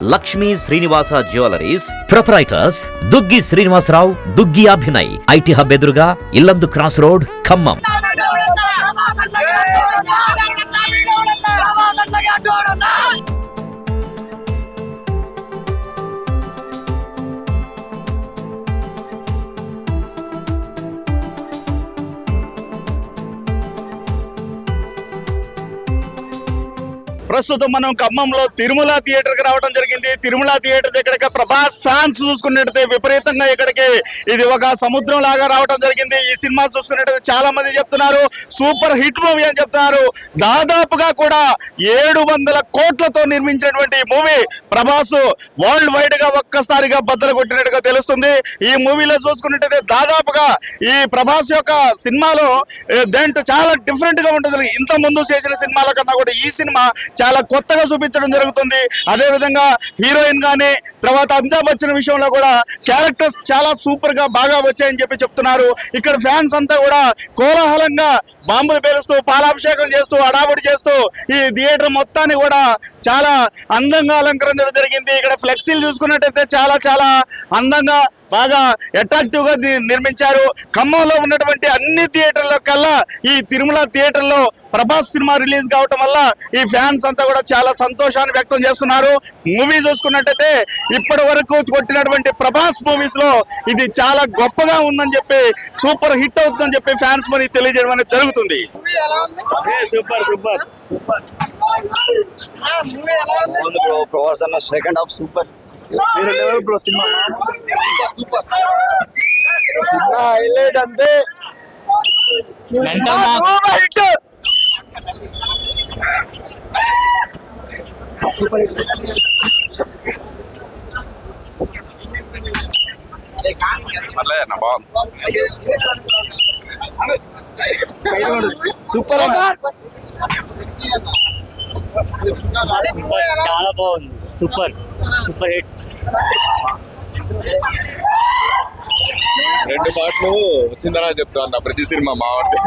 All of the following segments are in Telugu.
Lakshmi Srinivasa jewelleries proprietors Duggi Srinivasarao, Duggi Abhinay, IT hub ఎదురుగా ఇల్లందు క్రాస్ రోడ్, ఖమ్మం. ప్రస్తుతం మనం ఖమ్మంలో తిరుమల థియేటర్ కి రావడం జరిగింది. తిరుమల థియేటర్ దగ్గర ప్రభాస్ ఫ్యాన్స్ చూసుకున్నట్టయితే విపరీతంగా ఇక్కడికి ఇది ఒక సముద్రం లాగా రావడం జరిగింది. ఈ సినిమా చూసుకున్నట్టయితే చాలా మంది చెప్తున్నారు సూపర్ హిట్ మూవీ అని చెప్తున్నారు. దాదాపుగా కూడా 700 కోట్లతో నిర్మించినటువంటి మూవీ ప్రభాస్ వరల్డ్ వైడ్ గా ఒక్కసారిగా బద్దలు కొట్టినట్టుగా తెలుస్తుంది. ఈ మూవీలో చూసుకున్నట్టయితే దాదాపుగా ఈ ప్రభాస్ యొక్క సినిమాలో దేంట్లో చాలా డిఫరెంట్ గా ఉంటుంది. ఇంత ముందు చేసిన సినిమాల కన్నా కూడా ఈ సినిమా చాలా కొత్తగా చూపించడం జరుగుతుంది. అదే విధంగా హీరోయిన్ గానీ తర్వాత అమితాబ్ బచ్చన్ విషయంలో కూడా క్యారెక్టర్స్ చాలా సూపర్ గా బాగా వచ్చాయని చెప్తున్నారు. ఇక్కడ ఫ్యాన్స్ అంతా కూడా కోలాహలంగా బాంబులు పేలుస్తూ పాలాభిషేకం చేస్తూ అడావుడి చేస్తూ ఈ థియేటర్ మొత్తాన్ని కూడా చాలా అందంగా అలంకరించడం జరిగింది. ఇక్కడ ఫ్లెక్సీలు చూసుకున్నట్టయితే చాలా చాలా అందంగా బాగా అట్రాక్టివ్ గా నిర్మించారు. ఖమ్మంలో ఉన్నటువంటి అన్ని థియేటర్ల కల్లా ఈ తిరుమల థియేటర్ లో ప్రభాస్ సినిమా రిలీజ్ కావటం వల్ల ఈ ఫ్యాన్స్ అంతా కూడా చాలా సంతోషాన్ని వ్యక్తం చేస్తున్నారు. మూవీ చూసుకున్నట్టయితే ఇప్పటి వరకు కొట్టినటువంటి ప్రభాస్ మూవీస్ లో ఇది చాలా గొప్పగా ఉందని చెప్పి సూపర్ హిట్ అవుతుందని చెప్పి ఫ్యాన్స్ మరి తెలియజేయడం అనేది జరుగుతుంది. సూపర్ సూపర్ ప్రభాస్ అన్న second half super. Cinema highlight అంతే. సూపర్ చాలా బాగుంది. Super super hit. 2 పాటలు వచ్చిన తర్వాత చెప్తా అన్న ప్రతి సినిమా మావాడిది.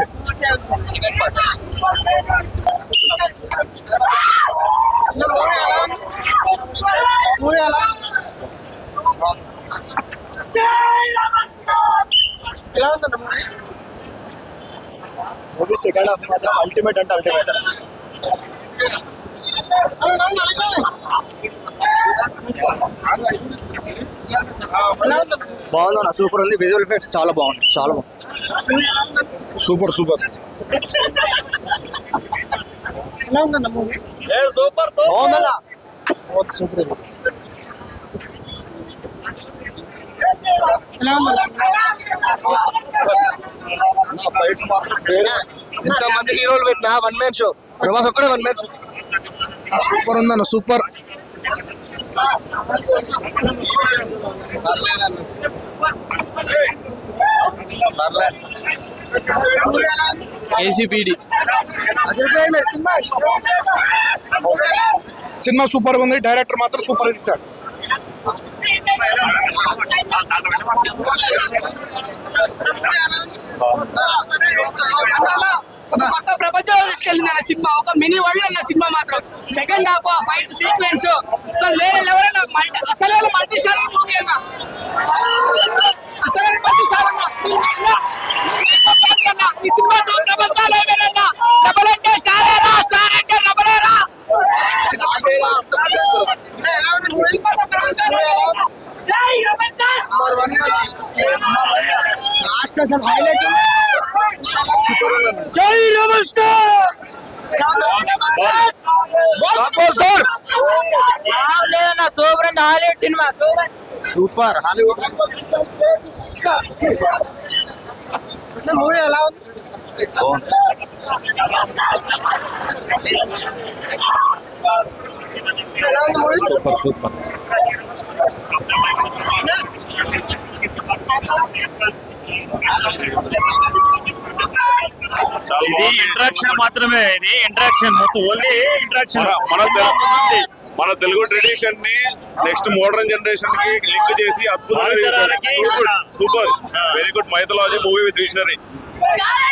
మూవీ సెకండ్ హాఫ్ మాత్రం అల్టిమేట్ అంటే అల్టిమేట్. బాగుందన్న, సూపర్ ఉంది. విజువల్ ఎఫెక్ట్స్ చాలా బాగుంది, చాలా బాగుంది. సూపర్ సూపర్ సూపర్ బాగుందన్న, సూపర్. ఇంతమంది హీరోలు పెట్టిన 1 మ్యాన్ షో. ప్రభాస్ ఒక్కడే 1 మ్యాన్ షో. సూపర్ ఉందన్న, సూపర్. ఏసీపీడి సినిమా సూపర్ ఉంది. డైరెక్టర్ మాత్రం సూపర్ ఇచ్చాడు. కొత్త ప్రపంచంలో తీసుకెళ్ళింది అన్న సినిమా. ఒక మినీ వరల్డ్ అన్న సినిమా మాత్రం. సెకండ్ హాఫ్ ఫైట్ సీక్వెన్స్ అసలు వేరే లెవెల్ అన్న. అసలు మల్టీ స్టార్ మూవీ అన్న, అసలు మల్టీ స్టార్ అన్న. ఈ సినిమాతో ప్రభాస్ డబల్ అంటే స్టారేరా, స్టార్ అంటే డబలేరా. జై rebel star. Super and Hollywood cinema super. Movie ఎలా ఉంది? Super super. ఇది ఇంట్రాక్షన్ మాత్రమే. ఇది ఇంట్రాక్షన్ మొత్తం ఓన్లీ ఇంట్రాక్షన్. మన తెలుగు ట్రెడిషన్ ని నెక్స్ట్ మోడర్న్ జనరేషన్ కి లింక్ చేసి భావితరాలకి super very good mythology movie with visionary.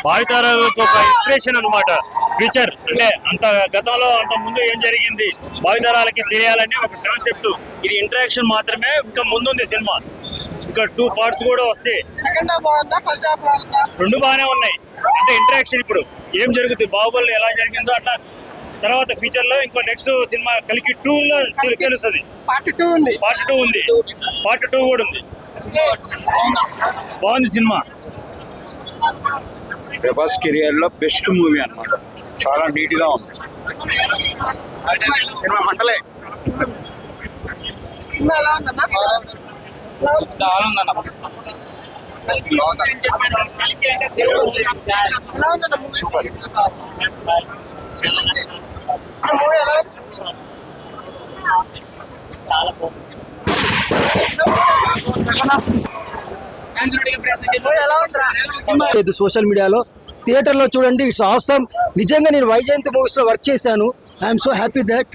భావితరాలకు ఒక ఇన్స్పిరేషన్ అన్నమాట. ఫ్యూచర్ అంటే అంత గతంలో అంత ముందు ఏం జరిగింది భావితరాలకి తెలియాలని ఒక కాన్సెప్ట్. ఇది ఇంటరాక్షన్ మాత్రమే, ఇంకా ముందుంది సినిమా. ఇంకా 2 parts కూడా వస్తాయి. సెకండ్ హాఫ్ బాగుందా ఫస్ట్ హాఫ్ బాగుందా? రెండు బాగానే ఉన్నాయి. అంటే ఇంటరాక్షన్ ఇప్పుడు ఏం జరుగుతుంది, బాహుబలి ఎలా జరిగిందో అట్లా తర్వాత ఫ్యూచర్ లో ఇంకో నెక్స్ట్ సినిమా కలికి 2 లో తెలుస్తుంది. పార్ట్ 2 ఉంది. పార్ట్ 2 ఉంది, పార్ట్ 2 కూడా ఉంది. బాగుంది సినిమా. ప్రభాస్ కెరియర్ లో బెస్ట్ మూవీ అన్నమాట. చాలా నీట్ గా ఉంది సినిమా మంటలే. సినిమా ఎలా ఉందన్నా? ఎలా ఉందన్నా మూవీ? మూవీ ఎలా ఉంది? మూవీ ఎలా ఉందిరా? ఇది సోషల్ మీడియాలో థియేటర్ లో చూడండి. It's awesome. నిజంగా నేను వైజయంతి మూవీస్ లో వర్క్ చేశాను. I'm so happy that.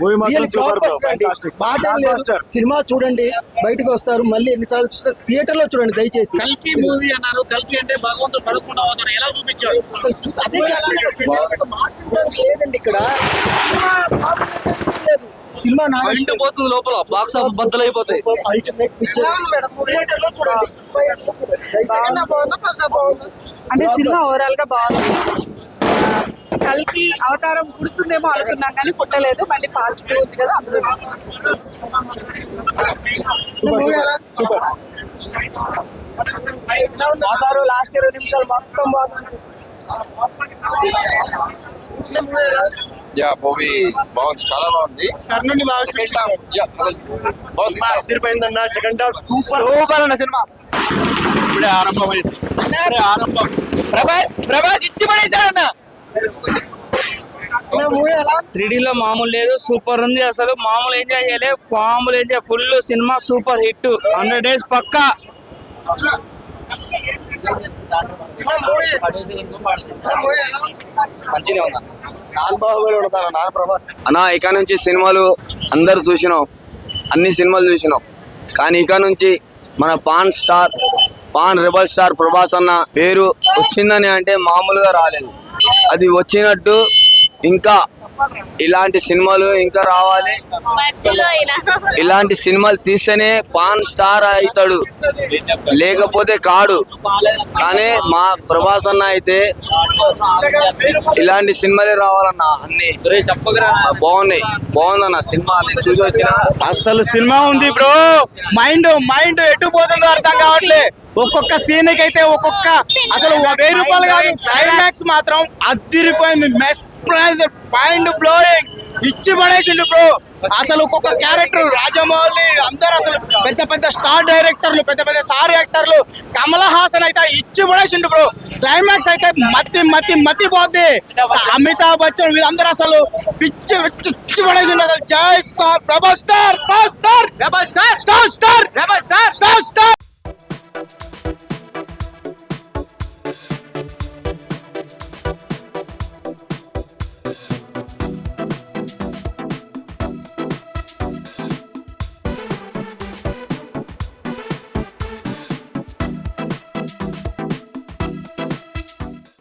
Cinema చూడండి, బయటకు వస్తారు. మళ్ళీ ఎన్నిసార్లు చూస్తారు, థియేటర్ లో చూడండి దయచేసి. కల్కి మూవీ అన్నారు. కల్కి అంటే భగవంతుడు 11వ ఎలా చూపించారు? అదే మాట్లాడడానికి లేదండి ఇక్కడ. సినిమా పోతుంది లోపల, బాక్స్ ఆఫ్ బద్దలైపోతాయి. Ultimate picture. థియేటర్ లో చూడండి. సెకండ్ హాఫ్ బాగుందా ఫస్ట్ హాఫ్ బాగుందా? అంటే సినిమా ఓవరాల్ గా బాగుంది. కల్కి అవతారం పుడుతుందేమో అనుకున్నాం కానీ పుట్టలేదు. మళ్ళీ పార్ట్ 2 ఉంది కదా, అందులో సూపర్. లాస్ట్ 20 నిమిషాలు మొత్తం బాగుంది. యా మూవీ బాగుంది, చాలా బాగుంది. కర్ణుని బాగా సృష్టించారు. అదిరిపోయిందన్న. సెకండ్ హాఫ్ సూపర్ సూపర్ అన్న సినిమా. ఇప్పుడే ఆరంభమైంది. ఆరంభం. ప్రభాస్ ఇచ్చి పడేశాడన్న. 3D లో మామూలు లేదు, సూపర్ ఉంది. అసలు మామూలు ఎంజాయ్ చేయలేదు, మామూలు enjoy. Full cinema super hit. 100 days పక్కా. మంచిగా ఉందా? నాన్ బాహుబలి ఉంటాను, నాన్ ప్రభాస్. అన్నా ఇక నుంచి సినిమాలు అందరు చూసినాం, అన్ని సినిమాలు చూసినాం. కానీ ఇక నుంచి మన పాన్ రెబల్ స్టార్ ప్రభాస్ అన్న పేరు వచ్చిందని అంటే మామూలుగా రాలేదు. అది వచ్చినట్టు ఇంకా ఇలాంటి సినిమాలు ఇంకా రావాలి. ఇలాంటి సినిమాలు తీస్తేనే పాన్ స్టార్ అవుతాడు, లేకపోతే కాడు. కానీ మా ప్రభాస్ అన్న అయితే ఇలాంటి సినిమాలే రావాలన్నా. అన్ని బాగుందన్న సినిమా. నేను చూసి వచ్చిన అసలు సినిమా ఉంది బ్రో. మైండ్ ఎటు పోతుందో అర్థం కావట్లే. ఒక్కొక్క సీన్ కి అయితే ఒక్కొక్క అసలు 1000 రూపాయలు కాదు. క్లైమాక్స్ మాత్రం అదిరిపోయింది. మెస్ప్రైజ్, మైండ్ బ్లోయింగ్, ఇచ్చి పడేసిండు బ్రో. అసలు ఒక్కొక్క క్యారెక్టర్, రాజమౌళి అందరు అసలు పెద్ద పెద్ద స్టార్ డైరెక్టర్లు, పెద్ద పెద్ద స్టార్ యాక్టర్లు, కమల్ హాసన్ అయితే ఇచ్చి పడేసిండు బ్రో. క్లైమాక్స్ అయితే మతి పోద్ది. అమితాబ్ బచ్చన్ వీళ్ళందరూ అసలు ఇచ్చి పడేసిండు. అసలు జై star Prabhas star, star, star, star, star, star, star.